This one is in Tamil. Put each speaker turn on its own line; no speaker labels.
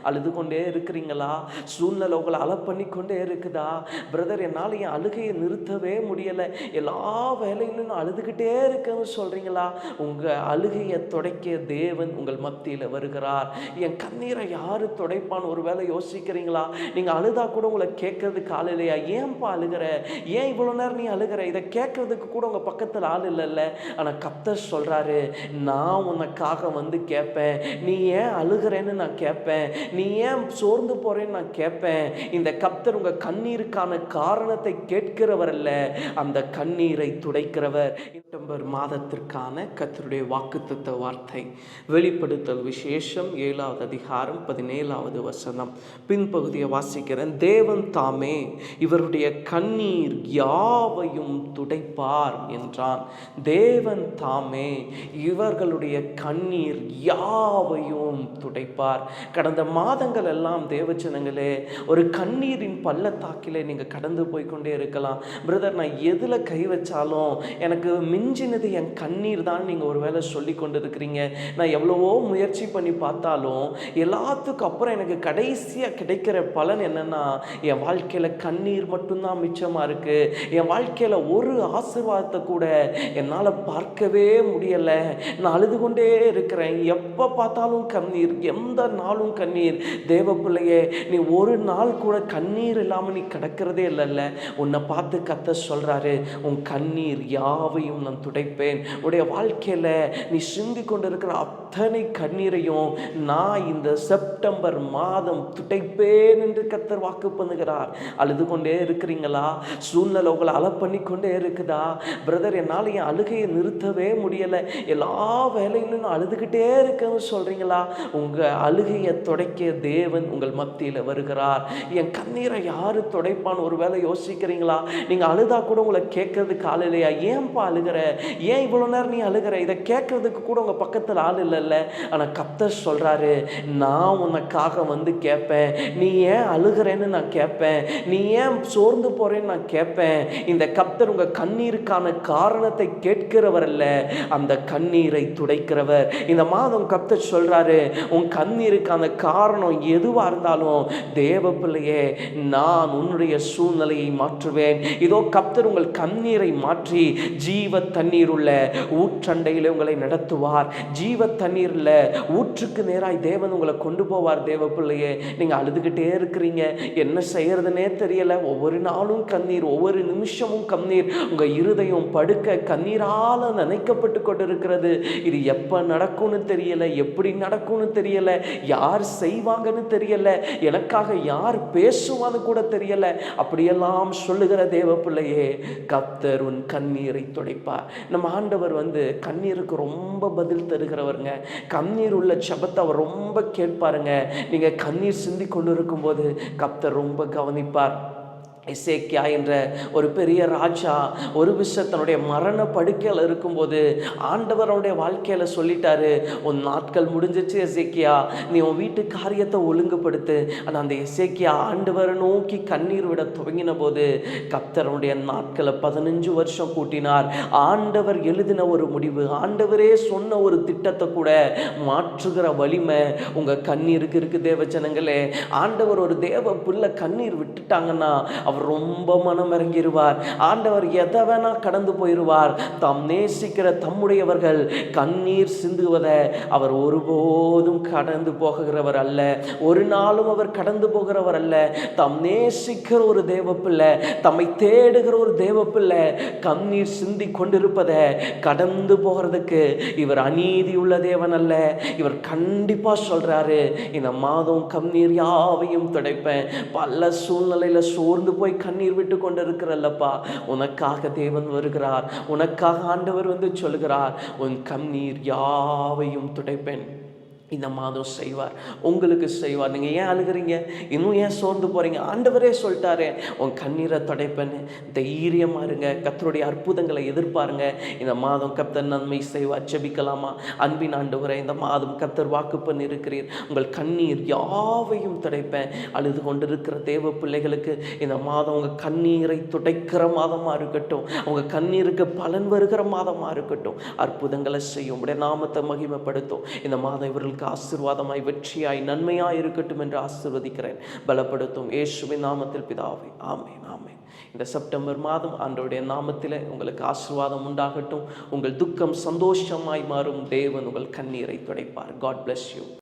அழுது கொண்டே இருக்கிறீங்களா? சூழ்நிலை உங்களை பண்ணி கொண்டே இருக்குதா? பிரதர், என்னால் என் அழுகையை நிறுத்தவே முடியலை, எல்லா வேலையிலும் நான் அழுதுகிட்டே இருக்கேன்னு சொல்கிறீங்களா? உங்கள் அழுகையை துடைக்க தேவன் உங்கள் மத்தியில் வருகிறார். என் கண்ணீரை யார் துடைப்பான்னு ஒரு வேளை யோசிக்கிறீங்களா? நீங்கள் அழுதா கூட உங்களை கேட்கறதுக்கு ஆள் இல்லையா? ஏன்பா அழுகிற? ஏன் இவ்வளோ நேரம் நீ அழுகிற? இதை கேட்கறதுக்கு கூட உங்கள் பக்கத்தில் ஆள் இல்லைல்ல. ஆனால் கர்த்தர் சொல்கிறாரு, நான் உனக்காக வந்து கேட்பேன். நீ ஏன் அழுகிறேன்னு நான் கேட்பேன். நீ ஏன் சோர்ந்து போறேன்னு நான் கேட்பேன். இந்த கர்த்தர் உங்கள் கண்ணீருக்கான காரணத்தை கேட்கிறவர் அல்ல, அந்த கண்ணீரை துடைக்கிறவர். செப்டம்பர் மாதத்திற்கான கர்த்தருடைய வாக்குத்தத்த வார்த்தை வெளிப்படுத்தல் விசேஷம் 7வது அதிகாரம் 17வது வசனம். பின்பகுதியை வாசிக்கிறேன். தேவன் தாமே இவருடைய கண்ணீர் யாவையும் துடைப்பார் என்றான். தேவன் தாமே இவர்களுடைய கண்ணீர் யாவையும் துடைப்பார். கடந்த மாதங்கள் எல்லாம் தேவஜனங்களே, ஒரு கண்ணீரின் பள்ளத்தாக்கிலே நீங்கள் கடந்து போய்கொண்டே இருக்கலாம். பிரதர், நான் எதில் கை வச்சாலும் எனக்கு மிஞ்சினது என் கண்ணீர் தான் நீங்கள் ஒரு வேளை சொல்லி கொண்டு இருக்கிறீங்க. நான் எவ்வளவோ முயற்சி பண்ணி பார்த்தாலும் எல்லாத்துக்கும் அப்புறம் எனக்கு கடைசியாக கிடைக்கிற பலன் என்னன்னா, என் வாழ்க்கையில் கண்ணீர் மட்டும்தான் மிச்சமாக இருக்குது. என் வாழ்க்கையில் ஒரு ஆசீர்வாதத்தை கூட என்னால் பார்க்கவே முடியலை. நான் அழுது கொண்டே இருக்கிறேன். எப்போ பார்த்தாலும் கண்ணீர், எந்த நாளும் கண்ணீர். தேவ பிள்ளையே, நீ ஒரு நாள் கூட கண்ணீர் இல்லாமல் நீ கிடக்கிறதே இல்லைல்ல. உன்னை பார்த்து கர்த்தர் சொல்கிறாரு, உன் கண்ணீர் யாவையும் நான் துடைப்பேன். உடைய வாழ்க்கையில் நீ சிந்தி கொண்டு இருக்கிற அத்தனை கண்ணீரையும் நான் இந்த செப்டம்பர் மாதம் துடைப்பேன் என்று கர்த்தர் வாக்கு பண்ணுகிறார். அழுது கொண்டே இருக்கிறீங்களா? சூழ்நிலை உங்களை பண்ணி கொண்டே இருக்குதா? பிரதர், என்னால் என் அழுகையை நிறுத்தவே முடியலை, எல்லா வேலையிலும் நான் அழுதுகிட்டே இருக்கேன்னு சொல்கிறீங்களா? உங்கள் அழுகையை துடைக்க தேவன் உங்கள் மத்தியில் வருகிறார். என் கண்ணீரை யார் துடைப்பான்னு ஒரு வேளை யோசிக்கிறீங்களா? நீங்கள் அழுதா கூட உங்களை கேட்கறதுக்கு ஆள் இல்லையா? ஏன்பா அழுகிற? ஏன் இவ்வளோ நேரம் நீ அழுகிற? இதை கேட்கறதுக்கு கூட உங்கள் பக்கத்தில் ஆள் இல்லைல்ல. ஆனால் கர்த்தர் சொல்கிறாரு, நான் உனக்காக வந்து கேட்பேன். நீ ஏன் அழுகிறேன்னு நான் கேட்பேன். நீ ஏன் சோர்ந்து போறேன்னு நான் கேட்பேன். இந்த கர்த்தர் உங்கள் கண்ணீருக்கான காரணத்தை கேட்கிறவர் அல்ல, அந்த கண்ணீரை துடைக்கிறவர். இந்த மாதம் கர்த்தர் சொல்றாரு, உன் கண்ணீருக்கான காரணம் எதுவா இருந்தாலும் தேவ பிள்ளையே, நான் உன்னுடைய சூழ்நிலையை மாற்றுவேன். இதோ கர்த்தர் உங்கள் கண்ணீரை மாற்றி ஜீவ தண்ணீர் உள்ள ஊற்றண்டையிலே உங்களை நடத்துவார். ஜீவ தண்ணீர்ல ஊற்றுக்கு நேராய் தேவன் உங்களை கொண்டு போவார். தேவ பிள்ளையே, நீங்க அழுதுகிட்டே இருக்கிறீங்க, என்ன செய்யறதுனே தெரியல. ஒவ்வொரு நாளும் கண்ணீர், ஒவ்வொரு நிமிஷமும் கண்ணீர். உங்க இருதயம் படுக்க கண்ணீரால நினைக்கப்பட்டு கொண்டிருக்கிறது. இது எப்ப நடக்கும்னு தெரியல, எப்படி நடக்கும்னு தெரியல, யார் செய்வாங்கன்னு தெரியல, எனக்காக யார் பேசுவான்னு கூட தெரியல. அப்படியெல்லாம் சொல்லுகிற தேவ பிள்ளையே, கர்த்தர் உன் கண்ணீரை துடைப்பார். நம்ம ஆண்டவர் கண்ணீருக்கு ரொம்ப பதில் தருகிறவருங்க. கண்ணீர் உள்ள ஜெபத்தை அவர் ரொம்ப கேட்பாருங்க. நீங்க கண்ணீர் சிந்தி கொண்டு இருக்கும் போது கர்த்தர் ரொம்ப கவனிப்பார். எசேக்கியா என்ற ஒரு பெரிய ராஜா ஒரு விஷயம் தன்னுடைய மரண படுக்கையில் இருக்கும்போது ஆண்டவருடைய வாழ்க்கையில் சொல்லிட்டாரு, உன் நாட்கள் முடிஞ்சிச்சு எசேக்கியா, நீ உன் வீட்டு காரியத்தை ஒழுங்குபடுத்து. ஆனால் அந்த எசேக்கியா ஆண்டவரை நோக்கி கண்ணீர் விட துவங்கின போது கர்த்தருடைய நாட்களை 15 வருஷம் கூட்டினார். ஆண்டவர் எழுதின ஒரு முடிவு, ஆண்டவரே சொன்ன ஒரு திட்டத்தை கூட மாற்றுகிற வலிமை உங்க கண்ணீருக்கு இருக்கு. தேவ ஜனங்களே, ஆண்டவர் ஒரு தேவ பிள்ளை கண்ணீர் விட்டுட்டாங்கன்னா அவர் ரொம்ப மனம் இறங்கிடுவார். ஆண்டவர் எதை வேணா கடந்து போயிடுவார். தாம் நேசிக்கிற தம்முடையவர்கள் கண்ணீர் சிந்துவதை அவர் ஒருபோதும் கடந்து போகிறவர் அல்ல. ஒரு நாளும் அவர் கடந்து போகிறவர் அல்ல. தாம் நேசிக்கிற ஒரு தேவ பிள்ளை, தம்மை தேடுகிற ஒரு தேவ பிள்ளை கண்ணீர் சிந்தி கொண்டிருப்பதை கடந்து போகிறதுக்கு இவர் அநீதியுள்ள தேவன் அல்ல. இவர் கண்டிப்பா சொல்றாரு, இந்த மாதம் கண்ணீர் யாவையும் துடைப்பேன். பல சூழ்நிலையில சோர்ந்து போய் கண்ணீர் விட்டு கொண்டிருக்கிறல்லப்பா, உனக்காக தேவன் வருகிறார். உனக்காக ஆண்டவர் சொல்லுகிறார், உன் கண்ணீர் யாவையும் துடைப்பேன். இந்த மாதம் செய்வார், உங்களுக்கு செய்வார். நீங்கள் ஏன் அழுகிறீங்க? இன்னும் ஏன் சோர்ந்து போகிறீங்க? ஆண்டவரே சொல்லிட்டாரே, உன் கண்ணீரை துடைப்பேன்னு. தைரியமாக இருங்க, கர்த்தருடைய அற்புதங்களை எதிர்பாருங்க. இந்த மாதம் கர்த்தர் நன்மை செய்வார். ஜெபிக்கலாமா? அன்பின் ஆண்டவரே, இந்த மாதம் கர்த்தர் வாக்கு பண்ணி இருக்கிறீர், உங்கள் கண்ணீர் யாவையும் துடைப்பேன். அழுது கொண்டிருக்கிற தேவ பிள்ளைகளுக்கு இந்த மாதம் உங்கள் கண்ணீரை துடைக்கிற மாதமாக இருக்கட்டும், உங்கள் கண்ணீருக்கு பலன் வருகிற மாதமாக இருக்கட்டும். அற்புதங்களை செய்யும், உடைய நாமத்தை மகிமைப்படுத்தும். இந்த மாதம் இவர்களுக்கு உங்களுக்கு ஆசீர்வாதமாய், வெற்றியாய், நன்மையாய் இருக்கட்டும் என்று ஆசீர்வதிக்கிறேன். பலப்படுத்தும் இயேசுவின் நாமத்தில் பிதாவே, ஆமென், ஆமென். இந்த செப்டம்பர் மாதம் ஆண்டவருடைய நாமத்தில் உங்களுக்கு ஆசீர்வாதம் உண்டாகட்டும். உங்கள் துக்கம் சந்தோஷமாய் மாறும். தேவன் உங்கள் கண்ணீரை துடைப்பார். God bless you.